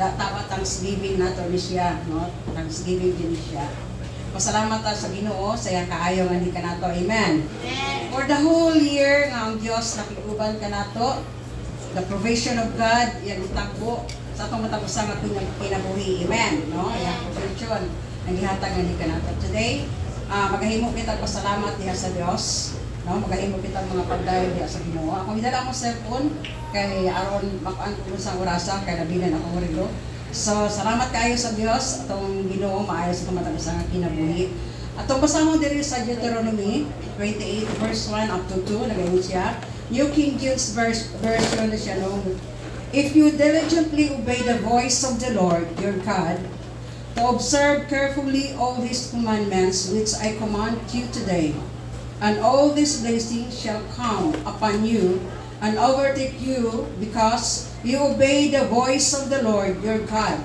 Dapat Thanksgiving nato ni siya, no? Thanksgiving din siya. Pasalamat ta sa Ginoo sa iyang kaayo nga ni kanato. Amen. For the whole year nga ang Dios nakiguban kanato, the provision of God iyang itagbo sa atong matapusan nga kinabuhi. Amen. No? Iyang provision ang gihatag nga ni kanato. Today, magahimo kita pasalamat diha sa Dios. No, magahimo kita mga pagdayon diha sa Ginoo. Ako gidala mo cellphone kay aron makuan ko sa orasa kay nabilan ako relo. So, salamat kayo sa Dios atong Ginoo maayo sa kamatapusan nga kinabuhi. Atong basahon diri sa Deuteronomy 28 verse 1 up to 2 nagayon siya. New King James version na siya no. If you diligently obey the voice of the Lord your God, to observe carefully all His commandments which I command you today, and all these blessings shall come upon you and overtake you because you obey the voice of the Lord your God,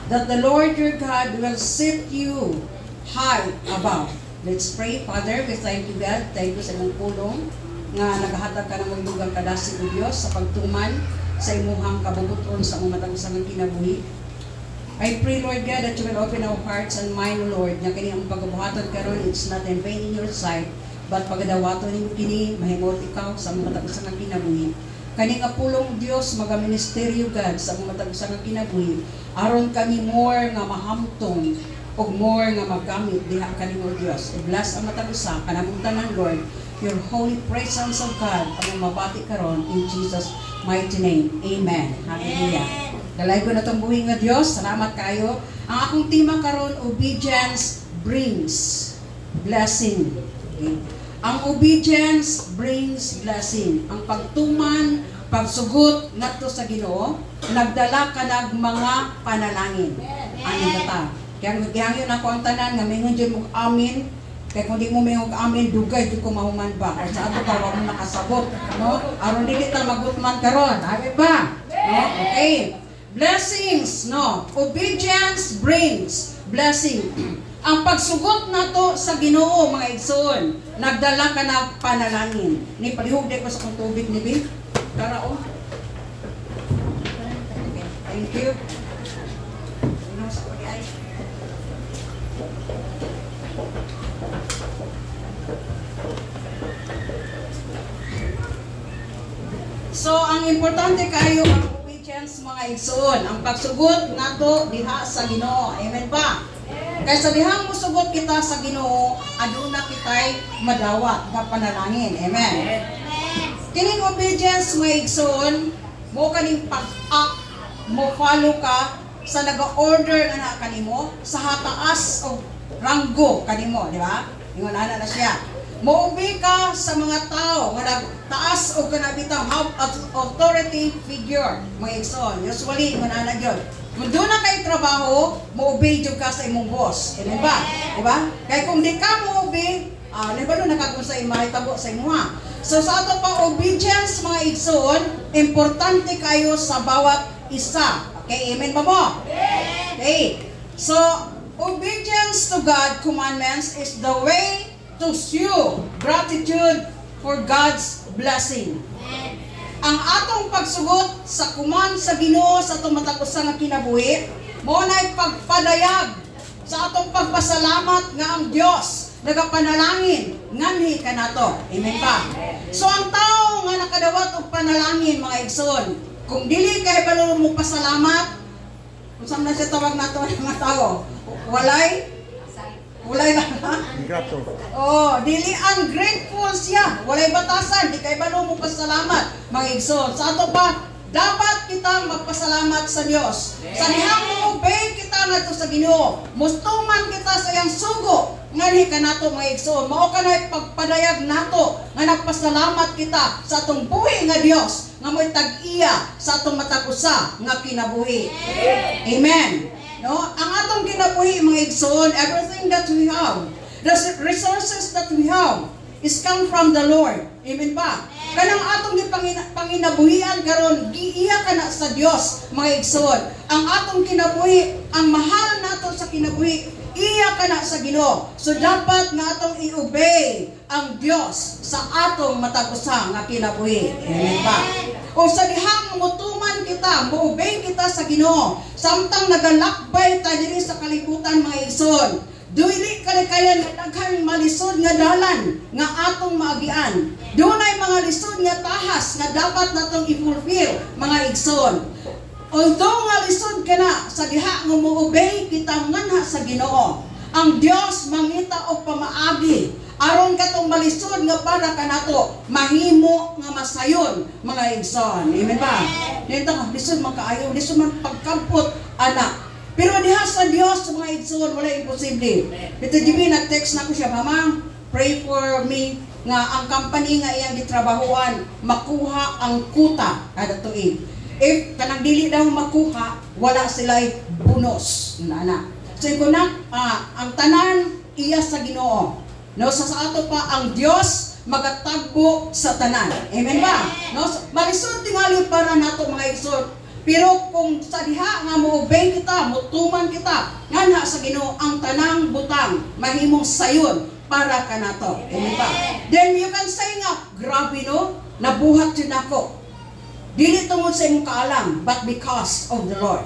that the Lord your God will set you high above. Let's pray. Father, we thank you, God. Thank you sa imong pulong nga nagahatag ka ng lugang kadasi o Dios sa pagtuman sa imuhang kabubuton sa imong matagusang kinabuhi. I pray, Lord God, that you will open our hearts and mind, Lord, na kini ang pagkabuhaton karon, it's not in vain in your sight, but pagadawaton ninyo kini, mahimot ikaw sa mga matagusang kinabuhi. Kani nga pulong Dios magaministeryo God sa mga matagusang kinabuhi, aron kami more nga mahamtong o more nga magamit diha kanimo Dios. I-bless ang matagusa kanamong tanan, Lord, your holy presence of God ang mabati karon in Jesus mighty name. Amen. Hallelujah. Dalay ko na itong buhay nga Diyos. Salamat kayo. Ang akong tema karon, obedience brings blessing. Okay. Ang obedience brings blessing. Ang pagtuman, pagsugot ngadto sa Ginoo, nagdala ka ng mga panalangin. Ano ba ta? Kaya magyangyon ako ang tanan nga mingon jud mo amin. Kaya kung di mo may amin, dugay di ko mahuman ba? Or sa ato pa, wag mo nakasabot. No? Aron di kita magutman karon. Habi ba? No? Okay. Blessings, no? Obedience brings blessing. Ang pagsugot nato sa Ginoo, mga igsoon, nagdala ka na panalangin. Ni palihog ko sa kong tubig ni Bing. Karao. Okay. Thank you. So, ang importante kayo ang obedience, mga igsoon. Ang pagsugot nato diha sa Ginoo. Amen ba? Kaya sa dihang musugot kita sa Ginoo, aduna kitay madawat nga panalangin. Amen. Kining obedience, mga igsoon, mo kaning pag-act, mo follow ka sa naga-order na kanimo sa hataas o ranggo kanimo, di ba? Ingon ana na siya. Mo-obey ka sa mga tao nga nagtaas o kanabitang authority figure, mga igsoon. Usually, ingon ana gyud. Kung doon na kayo trabaho, mo-obey jud ka sa imong boss. Di ba? Diba? Kaya kung di ka mo-obey, libalo nakakung sa mahitabo sa imuha. So sa ato pang obedience, mga igsoon, importante kayo sa bawat isa. Okay, amen ba mo? Okay. So, obedience to God commandments is the way to show gratitude for God's blessing. Ang atong pagsugot sa command sa Ginoo sa atong matagusang nga kinabuhi, mo na'y pagpadayag sa atong pagpasalamat nga ang Dios nagapanalangin nganhi kanato. Amen ba? So ang tao nga nakadawat og panalangin, mga igsoon, kung dili kay balo mo pasalamat, kung saan na siya tawag nato mga tao, walay na. Ingrato. Oh, dili ungrateful siya. Walay batasan, di kay balo mo pasalamat, mga igsoon. Sa ato pa, dapat kitang magpasalamat sa Dios. Sa dihang mo obey kita ngadto sa Ginoo, mustuman kita sa iyang sugo nganhi kanato, mga igsoon. Mao kanay pagpadayag nato nga nagpasalamat kita sa atong buhi nga Dios nga mo'y tag-iya sa atong matag-usa nga kinabuhi. Amen. No? Ang atong kinabuhi, mga igsoon, everything that we have, the resources that we have is come from the Lord. Amen ba? Kanang atong panginabuhian karon, giiya ka na sa Dios, mga igsoon. Ang atong kinabuhi, ang mahal nato sa kinabuhi, iya ka na sa Ginoo. So dapat nga atong i-obey ang Dios sa atong matag-usa nga kinabuhi. Amen ba? O sa dihang mutuman kita, muobey kita sa Ginoo. Samtang nagalakbay ta diri sa kalibutan mga igsoon. Dili kalikayan nga daghang malisod nga dalan nga atong maagian. Dunay mga lisod nga tahas nga dapat natong i-fulfill mga igsoon. Although nga lisod kana sa diha nga muobey kita nganha sa Ginoo, ang Dios mangita og pamaagi aron katong malisod nga para kanato mahimo nga masayon mga igsoon. Amen ba? Nito nga lisod man kaayo, lisod man pagkampot anak. Pero diha sa Dios mga igsoon wala imposible. Ito dibi nag-text na ko siya, mama, pray for me nga ang company nga iyang gitrabahuan makuha ang kuta kada tuig. If kanang dili daw makuha, wala sila'y bonus na. So kung ang tanan iya sa Ginoo. No, sa ato pa ang Dios magatagbo sa tanan. Amen ba? No, malisod tingali para nato mga igsoon. Pero kung sa diha nga mo-obey kita, mutuman kita, nganha sa Ginoo ang tanang butang mahimong sayon para kanato. Amen ba? Then you can say nga, grabe no, nabuhat jud nako. Dili tungod sa imong kaalam, but because of the Lord.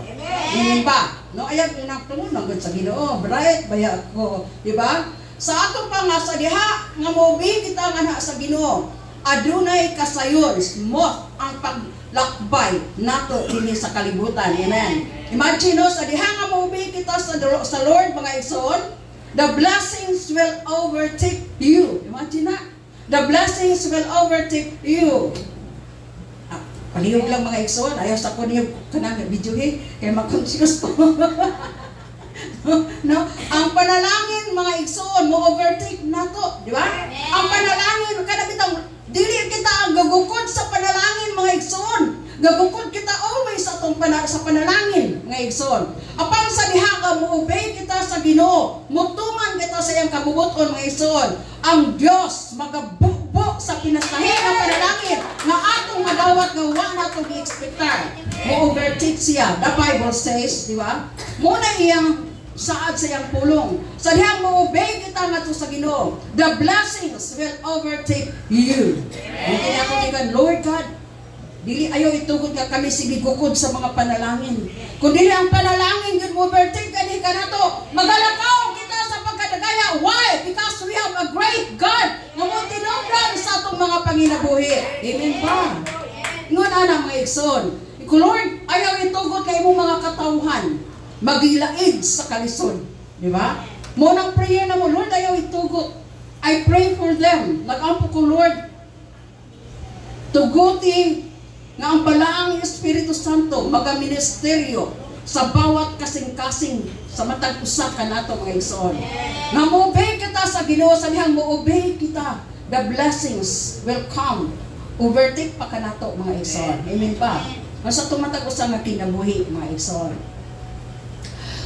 Amen ba? No, ayag tungod nagud sa Ginoo, bright baya ako, di ba? Sa ato pa nga sa diha nga mo-obey kita nganha sa Ginoo, adunay kasayon mo ang paglakbay nato dinhi sa kalibutan. Amen. Imagine no, sa diha nga mo-obey kita sa Lord mga igsoon, the blessings will overtake you. Imagine na, the blessings will overtake you. Palihog lang mga igsoon, ayaw sa ko niyo kanang video kaya mag-confuse ko. No, ang panalangin mga igsoon mo overtake nato, di ba? Ang panalangin kada bitang dili kita ang gagukod sa panalangin mga igsoon. Gagukod kita always sa sa panalangin mga igsoon. Apan sa diha nga mo-obey kita sa Ginoo, mutuman kita sa iyang kabubuton mga igsoon. Ang Dios magabukbok sa pinasahi nga panalangin nga atong madawat nga wa nato gi-expectar. Mo-overtake siya. The Bible says, di ba? Muna iyang saad sa iyang pulong. Sa dihang mo-obey kita nato sa Ginoo, the blessings will overtake you. Kaya ako tigan, Lord God, dili ayaw itugod nga kami sigigukod sa mga panalangin. Kung dili ang panalangin yun mo-overtake kani ka nato, magalakaw kita sa pagkadagaya. Why? Because we have a great God nga mo tinubdan sa atong mga panginabuhi. Amen ba? Ngun ana mga igsoon, Lord, ayaw itugod kay imong mga katawhan magilaid sa kalisod, di ba? Munang prayer na mo, Lord, ayaw itugot. I pray for them. Nag-ampo ko, Lord, tuguti nga ang balaang Espiritu Santo magaministeryo sa bawat kasing-kasing sa matag usa kanato mga igsoon. Nga mo-obey kita sa Ginoo, sa dihang mo-obey kita, the blessings will come. Overtake pa kanato mga igsoon. Amen ba? Sa tumatag usa nga kinabuhi mga igsoon.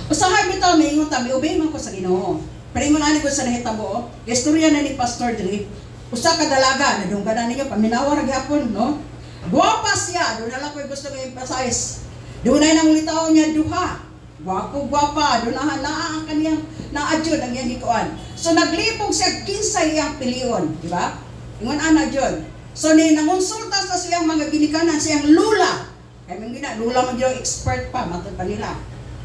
Usahay bitaw may ingon ta, may obey man ko sa Ginoo. Pero ingon ani ko sa nahitabo, istorya na ni Pastor diri. Usa ka dalaga na dungganan ninyo paminawa ra gyapon, no? Guwapa siya, do na lang ko gusto nga emphasize. Dunay nang litaw niya duha. Guwapo guwapa, do na ang kaniyang naadjud ang iyang gikuan. So naglibog siya kinsay iyang piliyon, di ba? Ingon ana jud. So ni nangonsulta sa siyang mga ginikanan siyang lula. Kay mangina lula man gyud expert pa matud pa nila.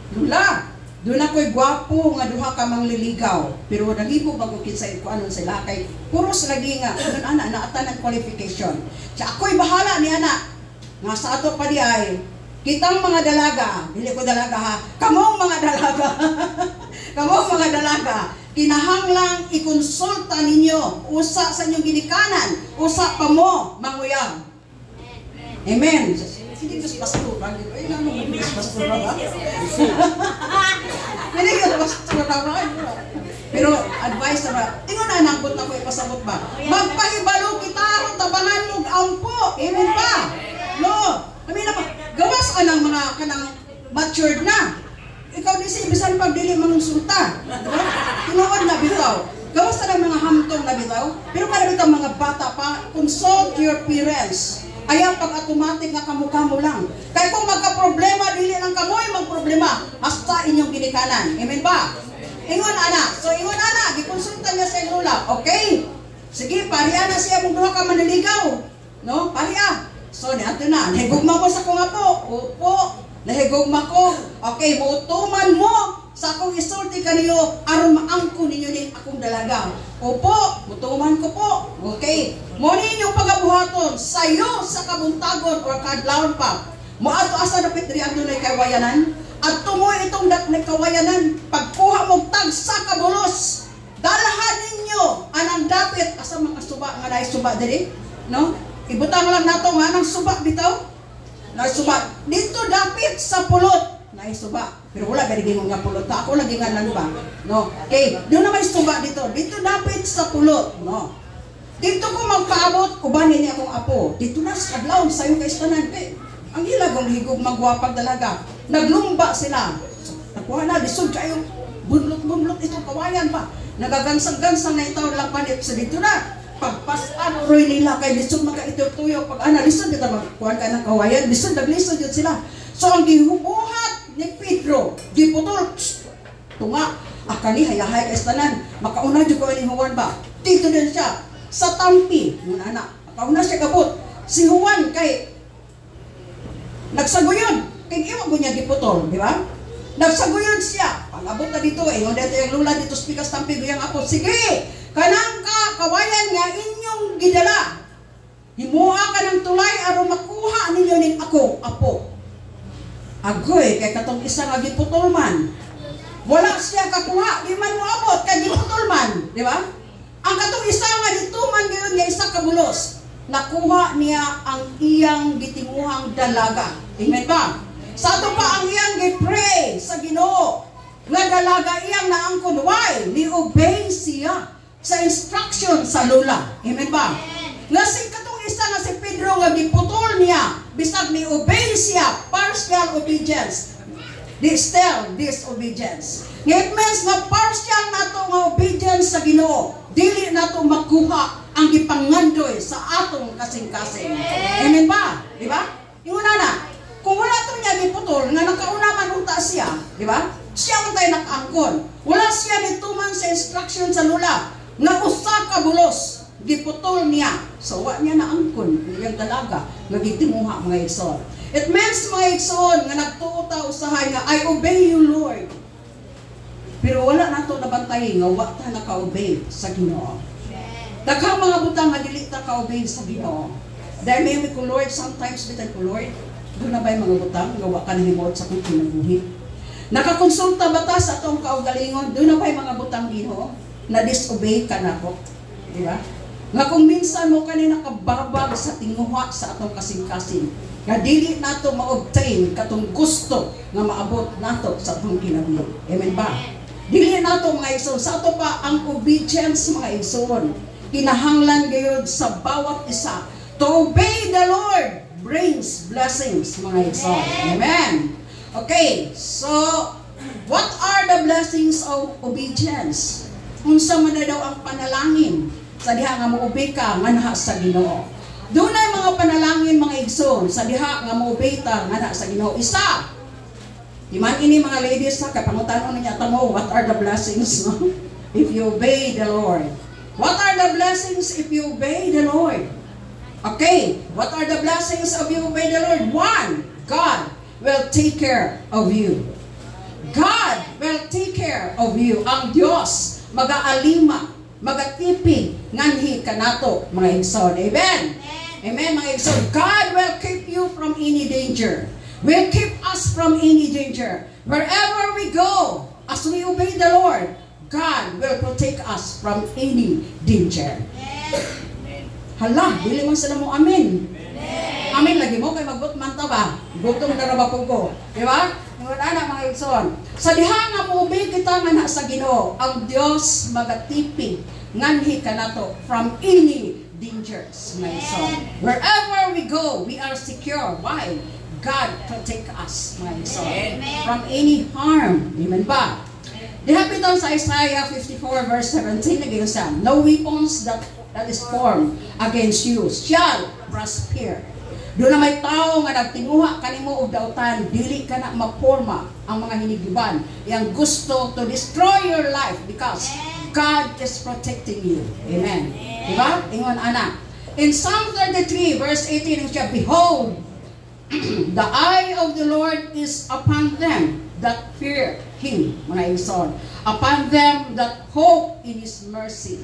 Lula, doon ako'y gwapo nga duha ka mangliligaw. Pero nalibo bago kinsay ko anon sila kay puros lagi nga doon ana naatan ang qualification. Siya ako'y bahala ni ana. Nga sa ato pa di ay kitang mga dalaga, dili ko dalaga ha. Kamong mga dalaga. Kamong mga dalaga, kinahanglang ikonsulta ninyo usa sa inyong ginikanan, usa pa mo manguyang. Amen. Hindi ko pastor ba? Ay, naman mo pastor ba? Hindi ko pastor ba? Pero advice na ba? Tingnan na nakot na ko ipasabot ba? Magpahibalo kita aron tabangan mo ampo. Amen ba? No. Kami na ba? Gawas ka ng mga kanang matured na. Ikaw di si ibisan pag dili manungsulta. Diba? Tinuod na bitaw. Gawas ka ng mga hamtong na bitaw. Pero para bitaw mga bata pa, consult your parents. Ayaw pag automatic nga kamukha mo lang. Kaya kung magka-problema, dili lang kamoy magproblema. Hasta inyong ginikanan. Amen ba? Ingon ana. So ingon ana, gikonsulta niya sa lula. Okay? Sige, pariya na siya mong duha ka maniligaw. No? Pariya. So, niato na. Nahigugma mo sa kong apo. Opo. Nahigugma ko. Okay, muutuman mo sa akong isulti kaniyo aron maangko ninyo din akong dalaga. Opo, mutuman ko po. Okay. Mo ninyo pagabuhaton sayo sa kabuntagon or kadlawon pa. Moadto asa dapit diri adunay kawayanan. At tumoy itong kawayanan pagkuha mo tag sa kabulos. Dalahan ninyo anang dapit asa mga suba nga naay suba diri, no? Ibutang lang nato nga nang suba bitaw. Na suba dito dapit sa pulot. Naay suba. Pero wala gani gingon nga pulot. Ako lagi nga nang ba. No. Okay, doon na may suba dito. Dito dapit sa pulot, no. Dito ko magpaabot uban ni akong apo. Dito na sa kadlawon sayo kay tanan kay. Ang hilagong higog magwapag dalaga. Naglumba sila. Nakuha na lisod kayo. Bunlot-bunlot itong kawayan pa. Nagagansang-gansang na itaw lang panit. So dito na. Pagpasan roy nila kay lisod magkaitutuyo. Pag lisod dito magkuhan ka ng kawayan. Lisod naglisod yun sila. So ang gihubuhat ni Pedro, giputol. Tunga. Akani hayahay kay tanan. Makauna dyan ko ni Juan ba? Dito din siya. Sa tampi. Muna na. Makauna siya kabut. Si Juan kay nagsaguyod. Kaya iwan ko niya giputol, di ba? Nagsaguyod siya. Pag-abot na dito, yung dito yung lula dito, spikas tampi, guyang ako. Sige, kanang ka, kawayan nga inyong gidala. Himuha ka ng tulay, aron makuha ninyo ning ako, apo. Agoy, kay katong isa nga giputol man. Wala siya kakuha, di man mo abot, kay giputol man, di ba? Ang katong isa nga dito man gayon nga isa kabulos. Nakuha niya ang iyang gitimuhang dalaga. Amen ba? Sa ato pa ang iyang gipray sa Ginoo. Nga dalaga iyang naangkon. Why? Ni-obey siya sa instruction sa lula. Amen ba? Nga si katong isa nga si Pedro nga giputol niya. Bisag ni-obey siya. Partial obedience. Disobedience. It means nga partial nato nga obedience sa Ginoo. Dili nato makuha ang gipangandoy sa atong kasing-kasing. Amen ba? Di ba? Yung una na, kung wala ito niya giputol, nga nakauna man unta siya, di ba? Siya man tayo nakaangkon. Wala siya nituman sa instruction sa lula, nga usa ka bulos, giputol niya. So, wa niya naangkon, yung dalaga, nga gitimuha mga igsoon. It means mga igsoon, nga nagtuota usahay nga, I obey you, Lord. Pero wala na ito nabantayin, nga wa ta naka-obey sa Ginoo. Daghang mga butang nga dili ta ka-obey sa Ginoo. Dahil may ko Lord, sometimes bitan ko Lord, doon na ba yung mga butang nga wa ka nahimot sa kong kinabuhi. Nakakonsulta ba ta sa atong kaugalingon, doon na ba yung mga butang Ginoo na disobey ka na ko? Di ba? Nga kung minsan mo kanina nakababag sa tinguha sa atong kasing-kasing, nga dili nato ma-obtain katong gusto nga maabot nato sa atong kinabuhi. Amen ba? Dili nato mga igsoon, sa ato pa ang obedience mga igsoon. Kinahanglan gayud sa bawat isa. To obey the Lord brings blessings, mga igsoon. Amen. Okay, so what are the blessings of obedience? Unsa man na daw ang panalangin sa diha nga mo-obey ka nga naha sa Ginoo. Doon ay mga panalangin mga igsoon sa diha nga mo-obey ta nga naha sa Ginoo. Isa. Di man ini mga ladies sa kapangutanon niya tamo, what are the blessings no? If you obey the Lord? What are the blessings if you obey the Lord? Okay, what are the blessings if you obey the Lord? One, God will take care of you. God will take care of you. Ang Diyos mag-aalima, mag-atipig, nganhi kanato, mga igsoon. Amen? Amen, mga igsoon. God will keep you from any danger. Will keep us from any danger. Wherever we go, as we obey the Lord, God will protect us from any danger. Hala, dili man sila mo amin. Amin lagi mo kay magbot man ta ba? Gutom na ra ba ko? Di ba? Wala na mga igsoon. Sa diha nga mo-obey kita nga sa Ginoo, ang Dios magatipig nganhi kanato from any dangers, mga igsoon. Wherever we go, we are secure. Why? God protect us, mga igsoon, from any harm. Amen ba? Dihapit daw sa Isaiah 54 verse 17 nagayusan, no weapons that is formed against you shall prosper. Doon na may tao nga nagtinguha kanimo og dautan, dili ka na maporma ang mga hinigiban yang gusto to destroy your life because God is protecting you. Amen. Diba? Ingon ana. In Psalm 33 verse 18 siya, behold, the eye of the Lord is upon them that fear Him, mga igsoon, upon them that hope in His mercy.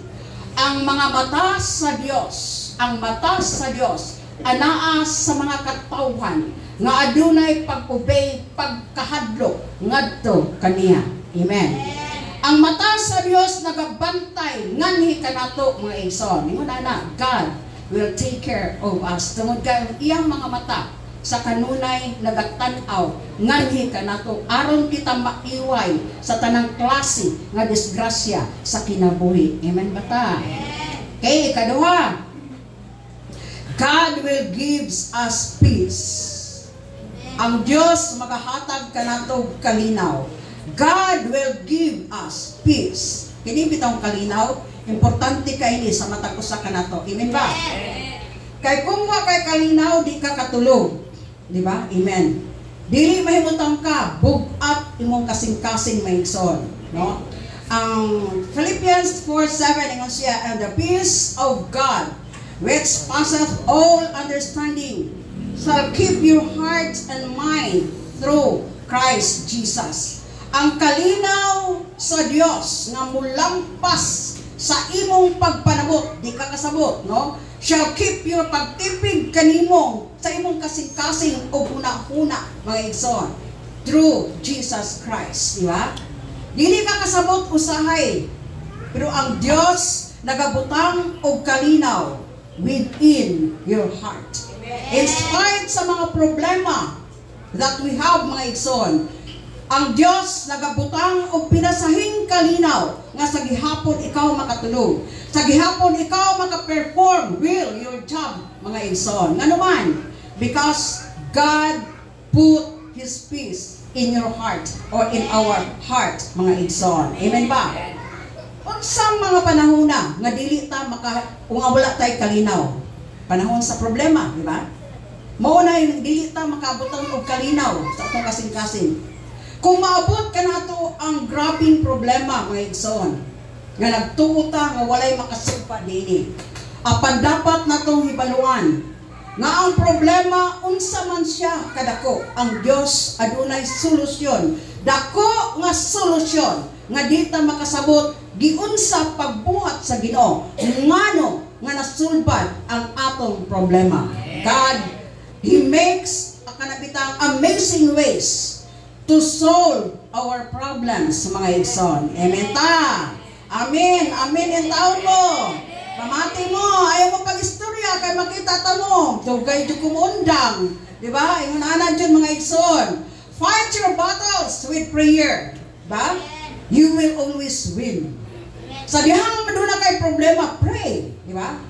Ang mga mata sa Dios, ang mata sa Dios, anaa sa mga katawhan nga adunay pag-obey, pagkahadlok ngadto kaniya. Amen. Ang mata sa Dios nagabantay nganhi kanato, mga igsoon. Ingon ana, God will take care of us. Tungod kay iyang mga mata sa kanunay nagatan-aw nganhi kanato aron kita maiway sa tanang klase nga disgrasya sa kinabuhi. Amen bata? Okay, ikaduha, God will gives us peace. Ang Dios magahatag kanato kalinaw. God will give us peace. Kini bitong kalinaw, importante kay ini sa matag usa kanato. Amen ba? Kay kung wa kay kalinaw di ka katulog. Di ba? Amen. Dili mahimutang ka bugat imong kasing-kasing maigsoon, no? Ang Philippians 4:7 ingon siya, and the peace of God which passeth all understanding shall keep your hearts and mind through Christ Jesus. Ang kalinaw sa Dios nga mulampas sa imong pagpanabot, di ka kasabot, no? Shall keep your pagtipig kanimong sa imong kasing-kasing o huna-huna, mga igsoon, through Jesus Christ, di ba? Dili ka kasabot usahay, pero ang Dios nagabutang og kalinaw within your heart. In spite sa mga problema that we have, mga igsoon, ang Dios nagabutang og pinasahing kalinaw nga sa gihapon ikaw makatulog. Sa gihapon ikaw maka-perform will your job, mga igsoon. Ngano man, because God put His peace in your heart or in our heart, mga igsoon. Amen ba? Unsang mga panahon na nga dili ta wala tay kalinaw. Panahon sa problema, di ba? Mao na dili ta makabutang og kalinaw sa atong kasing-kasing. Kung maabot ka nato ang grabing problema, mga igsoon, nga nagtuo ta nga walay makasugpa dinhi, apan dapat natong hibaluan nga ang problema unsa man siya kadako, ang Dios adunay solusyon. Dako nga solusyon nga di ta makasabot giunsa pagbuhat sa Ginoo ngano nga nasulbad ang atong problema. God, He makes kanabitang amazing ways to solve our problems, mga igsoon. Amen ta. Amen. Amen yung taon mo. Pamati mo. Ayaw mo pag-istorya kay makita ta mo. Dugay di kumundang. Diba? Yung naanan dyan, mga igsoon. Fight your battles with prayer. Ba? You will always win. Sa dihang maduna kay problema, pray. Diba?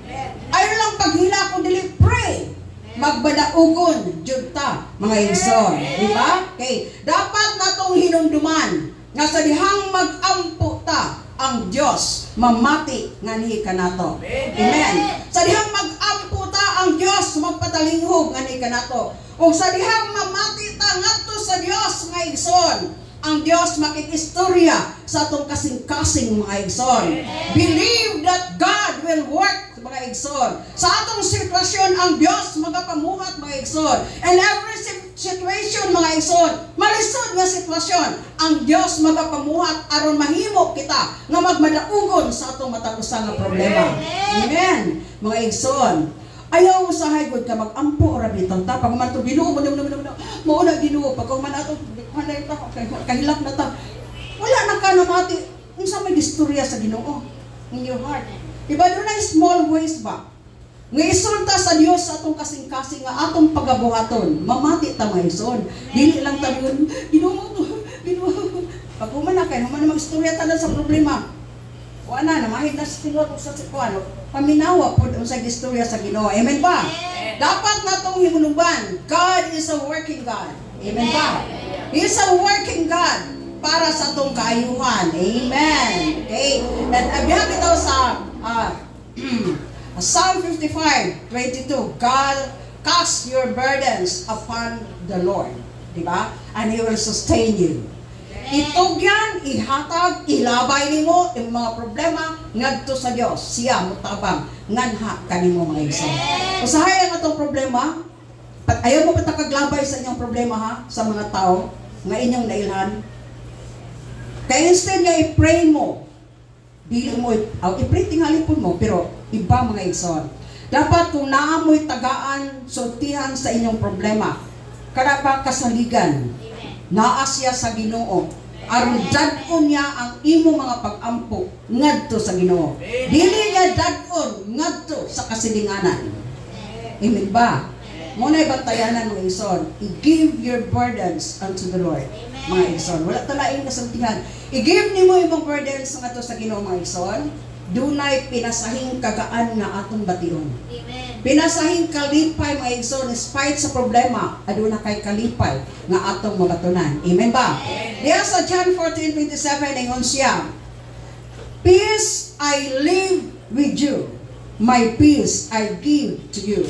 Ayaw lang paghila kung dili, pray. Magbadaugon jud ta, mga igsoon, di ba? Okay, dapat natong hinumduman nga sa dihang magampo ta ang Dios mamati nganhi kanato. Amen. Sa dihang magampo ta ang Dios magpatalinghog nganhi kanato. O sa dihang mamati ta ngadto sa Dios, mga igsoon, ang Dios makikistorya sa atong kasing-kasing, mga igsoon. Believe that God will work, mga igsoon. Sa atong sitwasyon, ang Dios magapamuhat, mga igsoon. And every situation, mga igsoon, malisod nga sitwasyon, ang Dios magapamuhat aron mahimo kita nga magmadaugon sa atong matapusan nga problema. Amen. Mga igsoon, ayaw usahay gud ka magampo ra bitong ta pag man to Ginoo mo na Ginoo pag man ato hanay ta kahilak na ta wala na ka namati unsa may istorya sa Ginoo in your heart. Diba doon na small ways ba nga isulta sa Dios sa atong kasing-kasing nga atong pagabuhaton mamati ta mga ison dili lang ta Ginoo pag man na kay man mag-istorya ta sa problema wala na mahid na sa tinod sa kuano paminawa pud sa istorya sa Ginoo. Amen ba? Dapat natong hinuluban, God is a working God. Amen ba? He is a working God para sa atong kaayuhan. Amen. Okay. And abiyag ito sa Psalm 55:22. God, cast your burdens upon the Lord. Diba? And He will sustain you. Itugyan, ihatag, ilabay nimo ang mga problema ngadto sa Dios. Siya mutabang nganha kanimo mga igsoon. Usahay ang atong problema. Ayaw mo ba kaglabay sa inyong problema ha sa mga tao nga inyong nailhan? Kaya instead nga i-pray mo, dili mo i-pray tingali po mo, pero iba mga igsoon. Dapat kung naamoy tagaan, sultihan sa inyong problema, kada pa kasaligan, naa siya sa Ginoo. Aron dad-on niya ang imo mga pag-ampo ngadto sa Ginoo. Dili niya dad-on ngadto sa kasilinganan. Amen ba? Muna bantayanan mga igsoon. I-give your burdens unto the Lord. Mga igsoon. Wala talaing kasultihan. I-give nimo imong burdens ngadto sa Ginoo mga igsoon. Dunay pinasahing kagaan nga atong bation. Amen. Pinasahing kalipay mga igsoon, despite sa problema, aduna kay kalipay nga atong mabatunan. Amen ba? Diya sa John 14:27 ingon siya, peace I leave with you, my peace I give to you.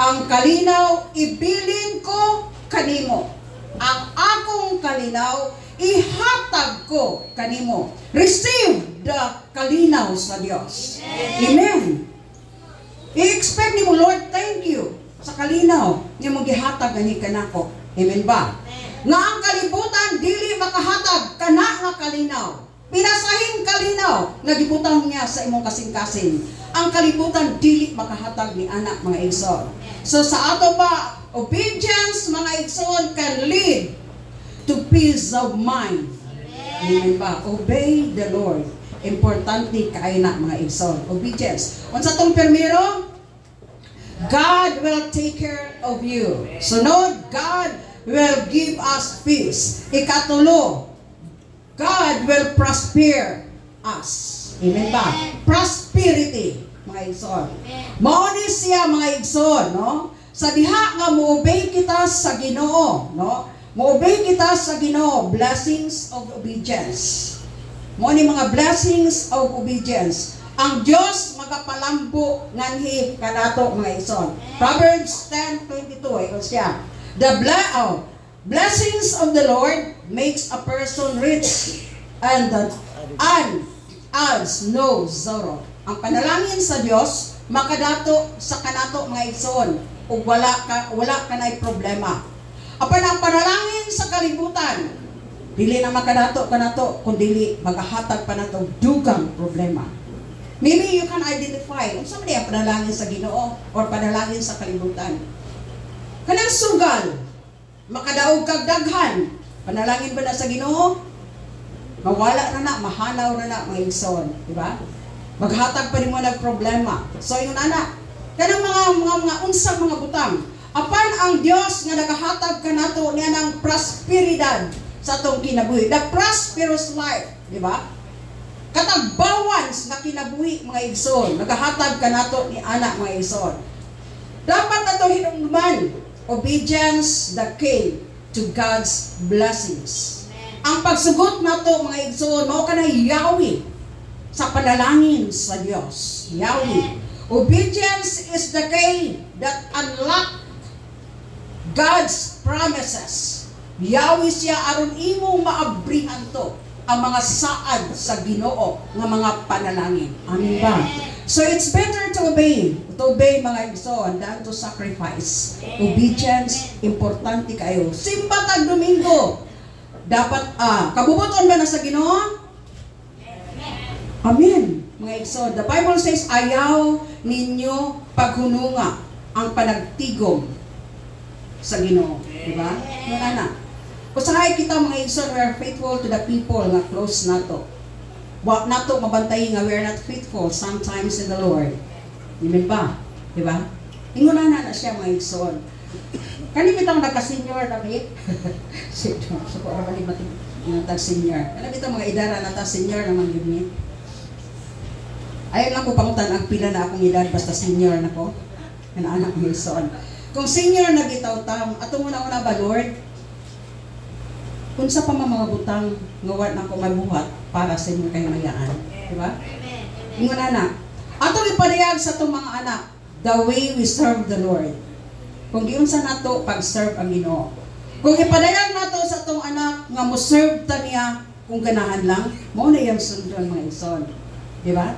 Ang kalinaw ibilin ko kanimo, ang akong kalinaw ihatag ko kanimo. Receive the kalinaw sa Dios. Amen. I-expect nimo, Lord, thank you sa kalinaw nga mo gihatag ani kanako. Amen ba? Nga ang kalibutan dili makahatag kana nga kalinaw. Pinasahing kalinaw nga gibutang niya sa imong kasing-kasing. Ang kalibutan dili makahatag ni anak mga igsoon. So sa ato pa obedience mga igsoon can lead to peace of mind. Amen ba? Obey the Lord. Importante kay na mga igsoon. Obedience. Unsa tong permiro? God will take care of you. Sunod, God will give us peace. Ikatulo, God will prosper us. Amen ba? Prosperity, mga igsoon. Mao ni siya mga igsoon, no? Sa diha nga mo-obey kita sa Ginoo, no? Mo-obey kita sa Ginoo, blessings of obedience. Mao ni mga blessings of obedience. Ang Dios magapalambo nganhi kanato mga igsoon. Proverbs 10:22 ingon siya, the blessings of the Lord makes a person rich and adds no sorrow. Ang panalangin sa Dios makadato sa kanato mga igsoon ug wala kanay problema. Apan ang panalangin sa kalibutan dili na makadato kanato kundi magahatag pa nato dugang problema. Maybe you can identify unsa man ang panalangin sa Ginoo or panalangin sa kalibutan. Kanang sugal, makadaog kag daghan, panalangin ba na sa Ginoo? Mawala na mahanaw na mga igsoon, di ba? Maghatag pa nimo nag problema. So yung anak, kanang mga unsang mga butang, apan ang Dios nga nagahatag kanato niya ng prosperidad sa atong kinabuhi, the prosperous life, di ba? Katagbawans na kinabuhi mga igsoon, nagahatag kanato ni anak mga igsoon. Dapat nato hinungduman, obedience the key to God's blessings. Ang pagsugot nato mga igsoon, mao kanang Yahweh sa panalangin sa Dios. Yahweh. Obedience is the key that unlock God's promises. Yahweh siya aron imong maabrihan to ang mga saad sa Ginoo nga mga panalangin. Amen ba? So it's better to obey. To obey mga igsoon than to sacrifice. Obedience, importante kayo. Simba tag Domingo. Dapat, kabubuton ba na sa Ginoo? Amen. Mga igsoon. The Bible says, ayaw ninyo paghununga ang panagtigom sa Ginoo. Diba? Yung anak. Usahay kita mga igsoon, we are faithful to the people nga close nato. Wa nato mabantay nga we are not faithful sometimes in the Lord. Amen ba? Diba? Inguna na siya mga igsoon. Kani kitang nagka-senior na bit. So ko ara bali mati tag senior. Kani kita mga idara na ta senior naman gyud ni. Ayon lang ko pangutan ang pila na akong edad basta senior na ko. Kana anak mga igsoon. Kung senior na bitaw tam, ato una ba Lord? Unsa pa mga butang nga wa na ko mabuhat para sa inyo kay mayaan, di ba? Ingon ana. Ato ipadayag sa tong mga anak, the way we serve the Lord. Kung giunsa nato pag-serve ang Ginoo. Kung ipadayag nato sa atong anak nga mo-serve ta niya kung ganahan lang, mao na yang sundon mga igsoon. Di ba?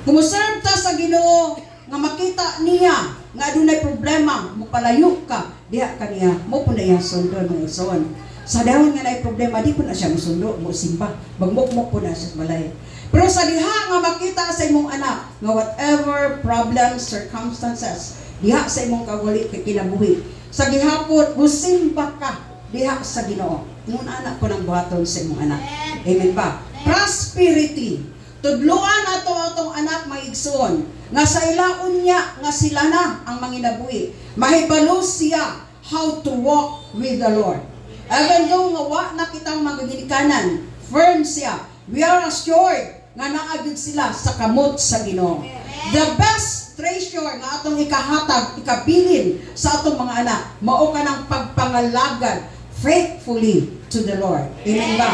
Kung mo-serve ta sa Ginoo nga makita niya nga adunay problema, mopalayo ka, diha ka niya, mo po na yang sundon mga igsoon. Sa dahon nga naay problema, di po na siya musundo, mo simba, magmukmok po na siya sa balay. Pero sa diha nga makita sa imong anak nga whatever problems, circumstances, diha sa imong kawali kay kinabuhi, sa gihapon musimba ka diha sa Ginoo. Ngun anak ko nang buhaton sa imong anak. Amen ba? Prosperity. Tudluan ato atong anak maigsoon nga sa ilaon niya nga sila na ang manginabuhi. Mahibalo siya how to walk with the Lord. Even though nga wa na kitang magaginikanan, firm siya. We are assured nga naagid sila sa kamot sa Ginoo. The best treasure nga atong ikahatag, ikabilin sa atong mga anak, mao ka ng pagpangalagad faithfully to the Lord. Amen ba?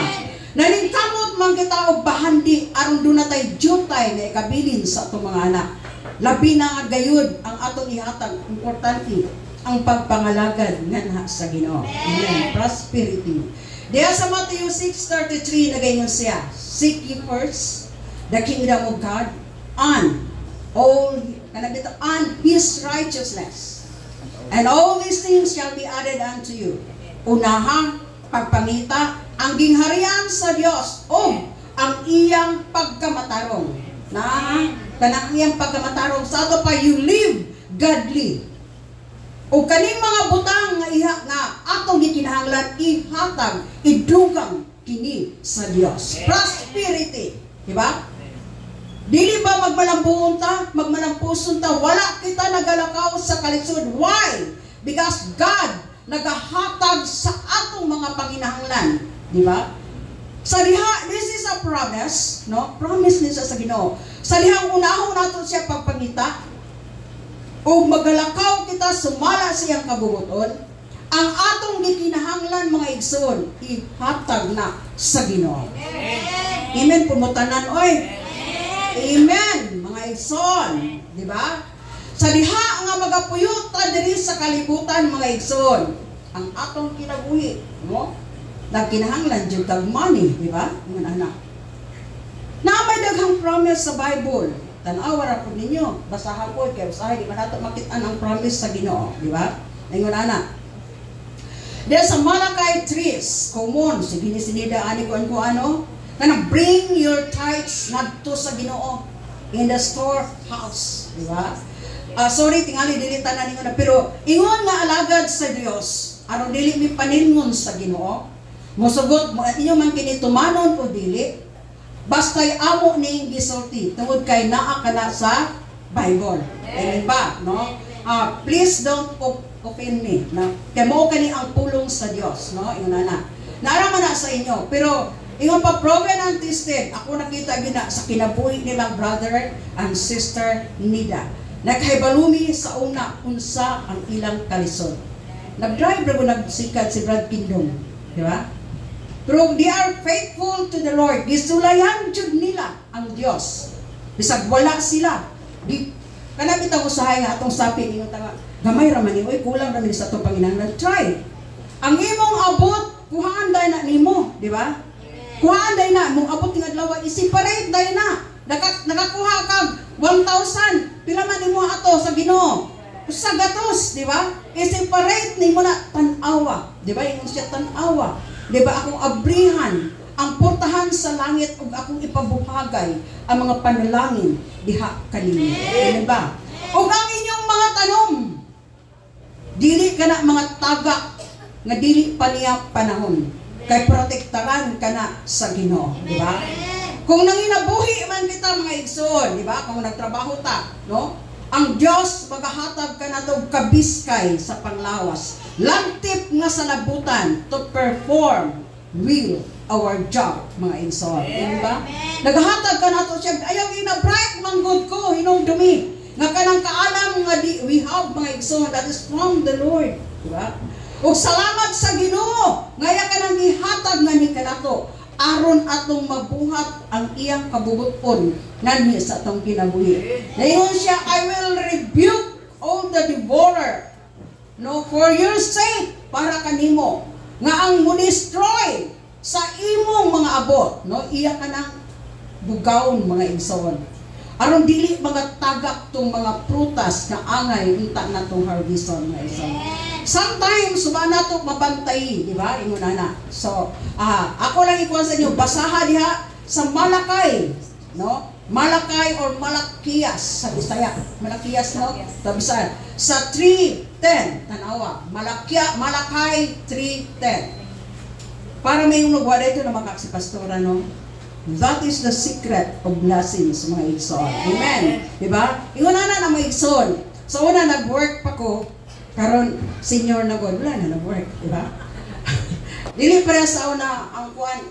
Naningkamot man kita og bahandi aron dunay jutay nga ikabilin sa atong mga anak. Labi na nga gayud ang atong ihatag, importante ang pagpangalagad nga sa Ginoo. Amen. Prosperity. Diya sa Matthew 6:33 nagaingon siya, seek ye first the kingdom of God and His righteousness, and all these things shall be added unto you. Unahang pagpangita ang gingharian sa Dios o ang iyang pagkamatarong. Kanang iyang pagkamatarong sa ato pa you live godly. O kaning mga butang nga iha nga atong gikinahanglan ihatag idugang kini sa Dios. Prosperity, di ba? Dili ba magmalambuon ta, magmalampuson ta, wala kita nagalakaw sa kalisod. Why? Because God nagahatag sa atong mga panginahanglan, di ba? Sa diha, this is a promise, no? Promise ni sa Ginoo. Sa dihang unahon nato siya pagpangita, o magalakaw kita sumala sa iyang kabubuton, ang atong gikinahanglan mga igsoon, ihatag na sa Ginoo. Amen, pumutanan, oy. Amen, mga igsoon, di ba? Sa diha nga magapuyot ta diri sa kalibutan mga igsoon, ang atong kinabuhi, no? Nagkinahanglan jud tag money, di ba? Mga anak. Namay daghang promise sa Bible. Tan-awa ra pud ninyo, basahan ko kay usahay di man nato makit-an ang promise sa Ginoo, di ba? Ingon ana. There sa Malachi 3, common sige ni sinida ani ko ano, kana bring your tithes ngadto sa Ginoo in the storehouse, di ba? Sorry tingali dili tanan ningon na, pero ingon nga alagad sa Dios aron dili mi paningon sa Ginoo. Mosugot mo inyo man kini tumanon o dili, basta'y amo ning gisulti tungod kay naa kana sa Bible. Amen ba, no? Please don't offend me, no? Kay mao kani ang pulong sa Dios, no? Ingon na. Naara man na sa inyo, pero ingon pa proven and tested. Ako nakita gina sa kinabuhi nilang brother and sister Nida. Naghibalumi sa una unsa ang ilang kalisod. Nag-drive ra nagsikat si Brad Kingdom, di ba? Pero they are faithful to the Lord. Gisulayan jud nila ang Dios. Bisag wala sila. Di kana bitaw usahay nga atong sapi ninyo tanga. Gamay ra man ni oy kulang ra man sa atong Panginoon. Try. Ang imong abot kuhaan day na nimo, di ba? Kuhaan day na mong abot ng adlaw i-separate day na. Nakakuha kag 1,000. Pila man nimo ato sa Ginoo? Sa gatos, di ba? I-separate nimo na tan-awa. Di ba? Ingon siya tan-awa. Di ba akong abrihan ang portahan sa langit ug akong ipabuhagay ang mga panalangin diha kanimo. Di ba? Ug ang inyong mga tanom dili kana mga tagak nga dili pa niya panahon kay protektaran kana sa Ginoo, di ba? Kung nanginabuhi man kita mga igsoon, di ba? Kung nagtrabaho ta, no? Ang Dios magahatag kanadto kabiskay sa panglawas. Lantip nga sa labutan to perform will our job, mga igsoon. Di ba? Nagahatag kanato siya, ayaw ina-bright manggod ko, hinumdumi. Nga kanang kaalam nga we have mga igsoon, that is from the Lord. Di ba? Ug salamat sa Ginoo, ngaya kanang gihatag nga ni kanato aron atong mabuhat ang iyang kabubuton nganhi sa atong kinabuhi. Dayon siya, I will rebuke all the devourer no, for your sake, para kanimo, nga ang mo-destroy sa imong mga abot, no, iya ka ng bugawon mga igsoon. Aron dili mga tagak tong mga prutas na angay unta na tong harveston mga igsoon. Sometimes suba nato mabantay, di ba? Ingon na. So, ako lang ikuan sa inyo, basaha diha sa Malakay, no? Malakay or Malakias sa Bisaya. Malakias, no? Sa Bisaya. Sa 3:10, tanawa. Malakay 3:10. Para may yung nagwala ito na makak si pastora, no? That is the secret of blessings, mga igsoon. Amen. Diba? Inguna na mga igsoon. So, una, nag-work pa ko. Karon senior na God. Wala na nag-work. Diba? Dili para sa una, ang kuwan,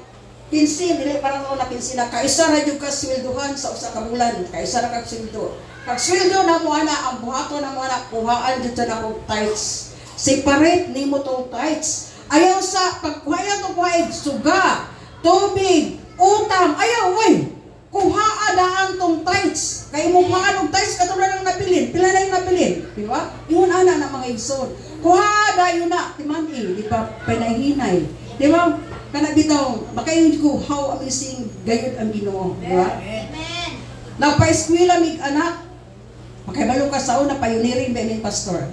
pinsin, dili para sa una, pinsin na, kaisa na yung kaswilduhan sa usa ka bulan. Kaisa na kagswildo. Kagswildo na mo ana, ang buhato na mo ana, kuhaan dito na kong tithes. Separate ni mo tong tithes. Ayaw sa, pagkuhayan to kuhain, suga, tubig, utang, ayaw, oy, kuhaan daan tong tithes. Kaya mo kuhaan ng tithes, katulad ng nabilin. Pila na yung nabilin. Di ba? Yun ana na mga igsoon. Kuhaan da yun na, timani, di ba, panahinay. Di ba? Kana bitaw, makayon ko how amazing gayud ang Ginoo, di ba? Amen. Nagpa-eskwela mig anak. Makahibalo ka sa una pioneering ba ni pastor.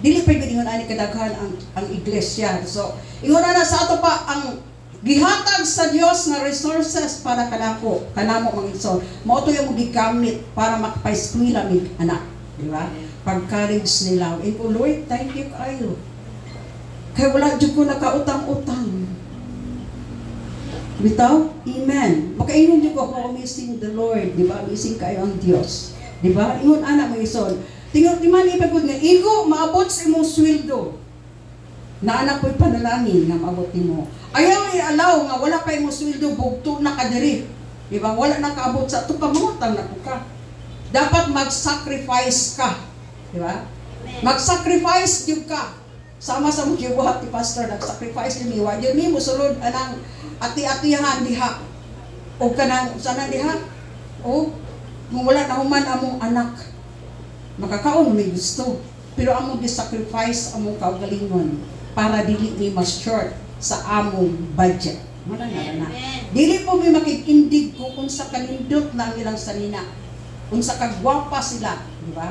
Dili pa ingon ani kadaghan ang iglesia. So, ingon na sa ato pa ang gihatag sa Dios nga resources para kanako, kanamo mga igsoon. Mao to yung gigamit para makapa-eskwela mig anak, di ba? Pag-courage nila. Eh, Lord, thank you kayo. Kaya wala dyan ko nakautang-utang. Bitaw? Amen. Makainom dyan ko how amazing the Lord. Diba? Amazing kayo ang Diyos. Diba? Ingon anak mo ison. Tingnan, timan ipagod nga, igo, maabot sa imong sweldo. Na anak ko'y panalangin nga maabot mo. Ayaw i-allow nga wala pa imong sweldo, bugto na kadiri. Diba? Wala na kaabot sa ito, pamutang na ka. Dapat mag-sacrifice ka. Diba? Mag-sacrifice yung ka. Sama sa mga buhat ni pastor, nag-sacrifice ni Miwa. Yun mo sulod anang ati-atihan diha. O kanang sana diha. O, kung wala na human among anak, makakaon may gusto. Pero among gi-sacrifice among kaugalingon para dili ni mas short sa among budget. Muna na. Dili po may makikindig ko kung sa kanindot na ang ilang sanina. Kung sa kagwapa sila. Di ba?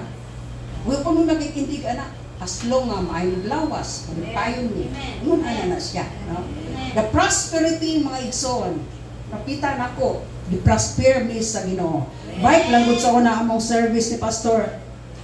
Huwag po may makikindig anak. Aslo nga maayon lawas, palipayon ni. Yun ana na siya. No? The prosperity, mga igsoon, nakita na ko, di-prosper mi sa Ginoo. Bike lang sa una among service ni pastor.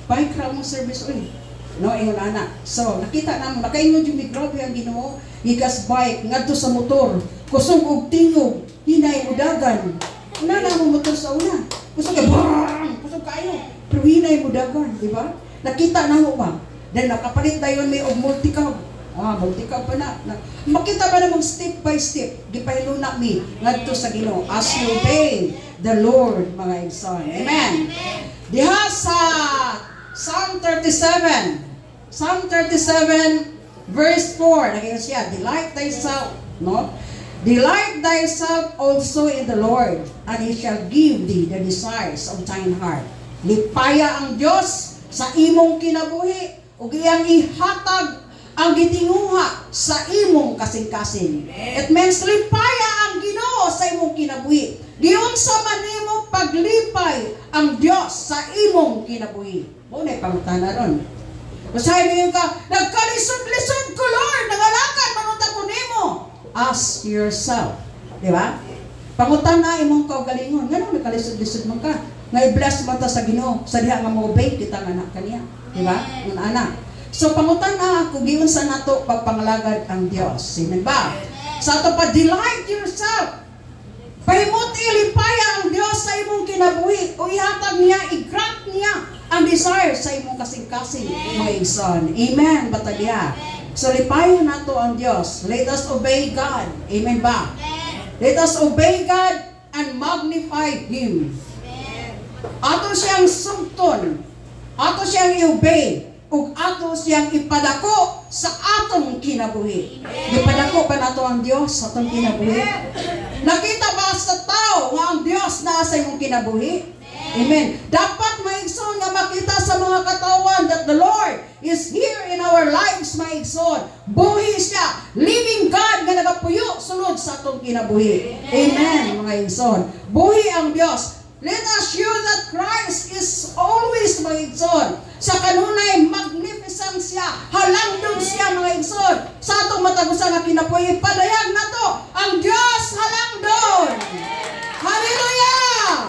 Bike ra among service, uy. No, ingon ana. So, nakita na mo, nakaingon yung grabe ang Ginoo, higas bike, ngadto sa motor, kusog og tingog, hinay udagan. Una na mo motor sa una. Kusog ka, bang! Kusog kayo. Pero hinay udagan, di ba? Nakita na mo ba? Then nakapalit dayon may og multi-cab. Multi-cab pa na. Makita ba namang step by step, gipahiluna mi ngadto sa Ginoo as you obey the Lord, mga igsoon. Amen. Diha sa Psalm 37. Psalm 37 verse 4, nagyan siya, delight thyself, no? Delight thyself also in the Lord, and He shall give thee the desires of thine heart. Lipaya ang Dios sa imong kinabuhi, ug iyang ihatag ang gitinguha sa imong kasing-kasing. It means lipaya ang Ginoo sa imong kinabuhi. Diyon sa manimo paglipay ang Dios sa imong kinabuhi. Muna pangutana ron. Basahin niyo ka, nagkalisod-lisod ko Lord, nangalakan manunta ko nimo. Ask yourself. Di ba? Pangutana imong kaugalingon. Ngano nagkalisod-lisod man ka? Nga i-bless man ta sa Ginoo, sa diha nga mo-obey kita nga anak kaniya. Diba? Ng anak. So, pangutan na kung giyon sa nato pagpangalagad ang Diyos. Amen ba? Sa ato pa, delight yourself. Pahimuti, lipaya ang Diyos sa imong kinabuhi. O ihatag niya, i-grant niya ang desire sa imong kasing-kasing mga igsoon. Amen. Batalya. So, lipayan nato ang Diyos. Let us obey God. Amen ba? Let us obey God and magnify Him. Ato siyang sumton. Ato siyang i-obey, ug ato siyang ipadako sa atong kinabuhi. Ipadako pa nato ang Dios sa atong kinabuhi. Nakita ba sa tao nga ang Dios naa sa imong kinabuhi? Amen. Dapat maigsoon nga makita sa mga katawan that the Lord is here in our lives, maigsoon. Buhi siya. Living God nga nagapuyo sunod sa atong kinabuhi. Amen, mga igsoon. Buhi ang Dios. Let us show that Christ is always, mga igsoon. Sa kanunay, magnificent siya. Halangdog siya, mga igsoon. Sa atong matagusan nga kinabuhi, padayag na to. Ang Dios halangdog. Hallelujah!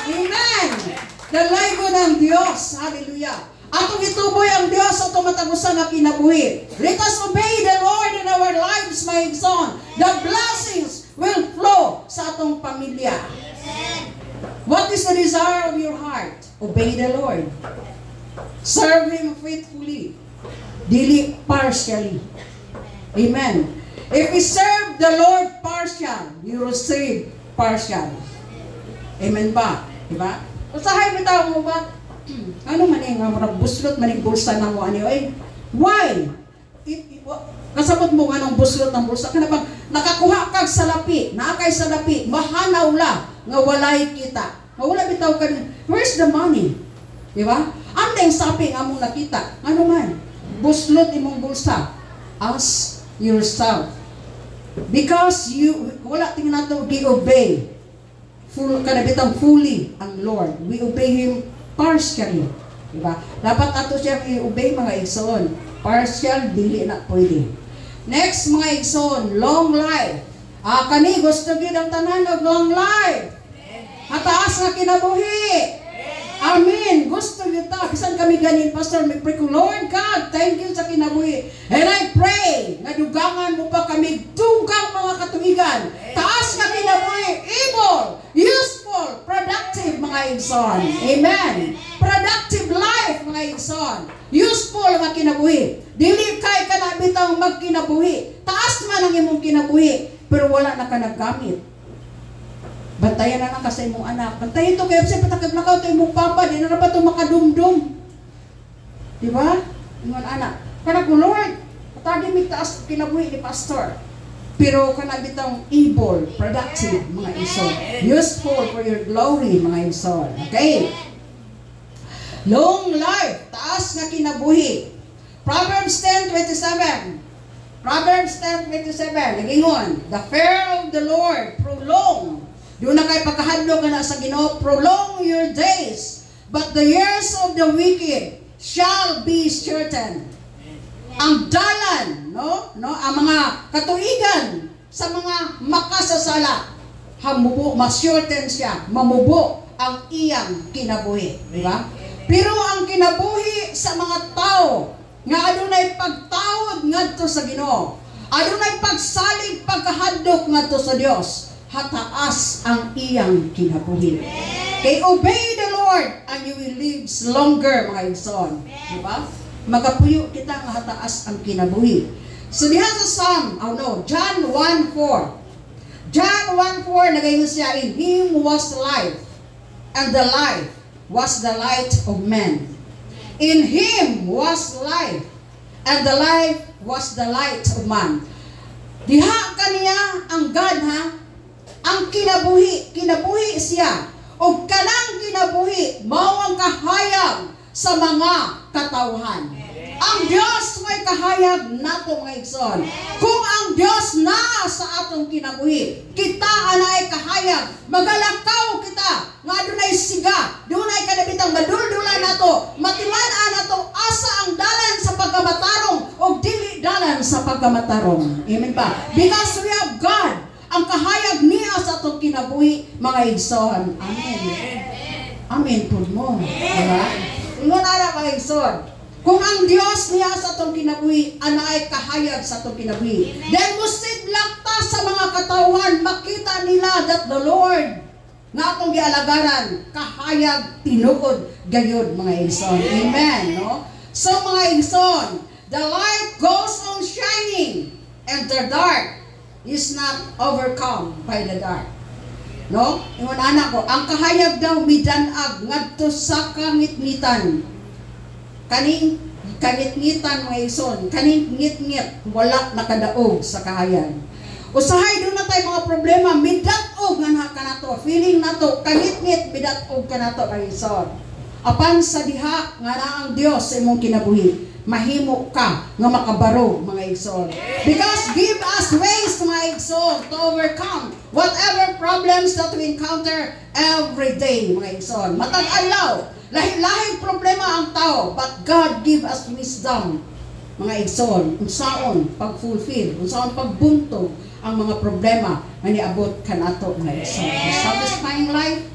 Amen! Dalaygo ng Diyos. Hallelujah! Atong ituboy ang Diyos sa atong matagusan na kinabuhi. Let us obey the Lord in our lives, my son. The blessings will flow sa atong pamilya. What is the desire of your heart? Obey the Lord. Serve Him faithfully. Dili partially. Amen. If we serve the Lord partial, you receive partial. Amen ba? Diba? Usahay mo tao mo ba? Ano man yung buslot man yung bulsa na mo ano eh? Why? Kasabot mo nga ng buslot ng bulsa ka na bang nakakuha kag salapi, nakakay salapi, mahanaw la nga walay kita. Nga wala bitaw ka, where's the money? Diba? Ano yung sapi nga mong nakita? Ano man? Buslot imong bulsa. Ask yourself. Because you, wala tingnan nato, di-obey. Kanabitang fully ang Lord. We obey Him partially. Diba? Dapat ato siya i-obey, mga igsoon. Partial, dili na pwede. Next, mga igsoon, long life. Kani, gusto gid ang tanan og long life. Hataas nga kinabuhi. Amen. Gusto gid ta. Bisan kami ganin, Pastor, may pray ko, Lord God, thank you sa kinabuhi. And I pray, nga dugangan mo pa kami dugang mga katuigan. Taas nga kinabuhi, able, useful, productive, mga igsoon. Amen. Productive life, mga igsoon. Useful nga kinabuhi. Dili kay ka na bitang magkinabuhi. Taas man ang imong kinabuhi, pero wala na ka naggamit. Bantayan na lang ka sa imong anak. Bantayan ito kayo sa patakaglakaw ito imong papa. Di na ba ito makadumdum? Diba? Imong anak. Kana ko, Lord, patagin may taas kinabuhi ni Pastor. Pero kana bitang able, productive, mga iso. Useful for your glory, mga iso. Okay? Long life, taas na kinabuhi. Proverbs 10:27. Proverbs 10:27. Nagingon, the fear of the Lord prolong. Doon na kayo pagkahadlo ka na sa Ginoo, prolong your days, but the years of the wicked shall be shortened. Ang dalan, ang mga katuigan sa mga makasasala, ma-shorten siya, mamubo ang iyang kinabuhi. Diba? Pero ang kinabuhi sa mga tao, nga adunay pagtawad ngadto sa Ginoo, adunay pagsalig pagkahadlok ngadto sa Dios, hataas ang iyang kinabuhi. Kay obey the Lord and you will live longer, mga igsoon. Diba? Magapuyo kita nga hataas ang kinabuhi. So diha sa John 1:4. John 1:4 nagayon siya, in Him was life, and the life was the light of men. In Him was life, and the life was the light of man. Diha kaniya ang God, ha? Ang kinabuhi siya. O kanang kinabuhi, mao ang kahayag sa mga katawhan. Ang Diyos may kahayag nato, mga igsoon. Kung ang Diyos na sa atong kinabuhi, kita anay kahayag, magalakaw kita, nga dunay siga, dunay kadabitang maduldulan nato, matiman-an nato asa ang dalan sa pagkamatarong o dili dalan sa pagkamatarong. Amen ba? Because we have God, ang kahayag niya sa atong kinabuhi, mga igsoon. Amen. Amen po mo. Diba? Ingon ara, mga igsoon. Kung ang Diyos niya sa atong kinabuhi, anay kahayag sa atong kinabuhi, then musidlak ta sa mga katawan, makita nila that the Lord nga atong gialagaran, kahayag, tinuod, gayod, mga igsoon. Amen. No? So, mga igsoon, the light goes on shining, and the dark is not overcome by the dark. No? Ingon anak ko, ang kahayag daw midanag ngadto sa kangitngitan. Kaning kangitngitan, mga igsoon, kaning ngit-ngit, wala nakadaog sa kahayag. Usahay doon na tayo mga problema, midat-og nga kanato, feeling nato, kangit-ngit, midat-og kanato ng igsoon. Apan sa diha nga na ang Dios sa imong kinabuhi, mahimo ka nga makabaro mga igsoon. Because give us ways mga igsoon to overcome whatever problems that we encounter every day mga igsoon. Matag adlaw, lahi-lahing problema ang tao, but God give us wisdom mga igsoon, unsaon pag-fulfill, unsaon pagbuntog ang mga problema nga niabot kanato mga igsoon. Satisfying life,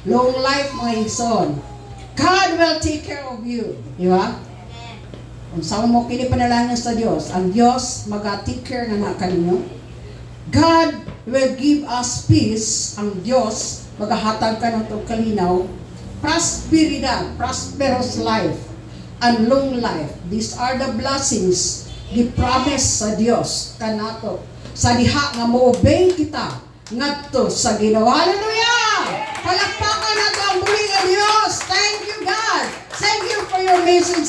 long life mga igsoon. God will take care of you. Di ba? Kung saan mo kini panalangin sa Diyos, ang Diyos mag-take care nga na kaninyo. God will give us peace. Ang Diyos maghahatag ka ng kalinaw. Prosperidad, prosperous life, and long life. These are the blessings di promise sa Diyos kanato. Sa diha nga mo-obey kita ngadto sa Ginoo. Hallelujah! Palakpakan nato ang buhi nga Diyos. Thank you, God. Thank you for your message.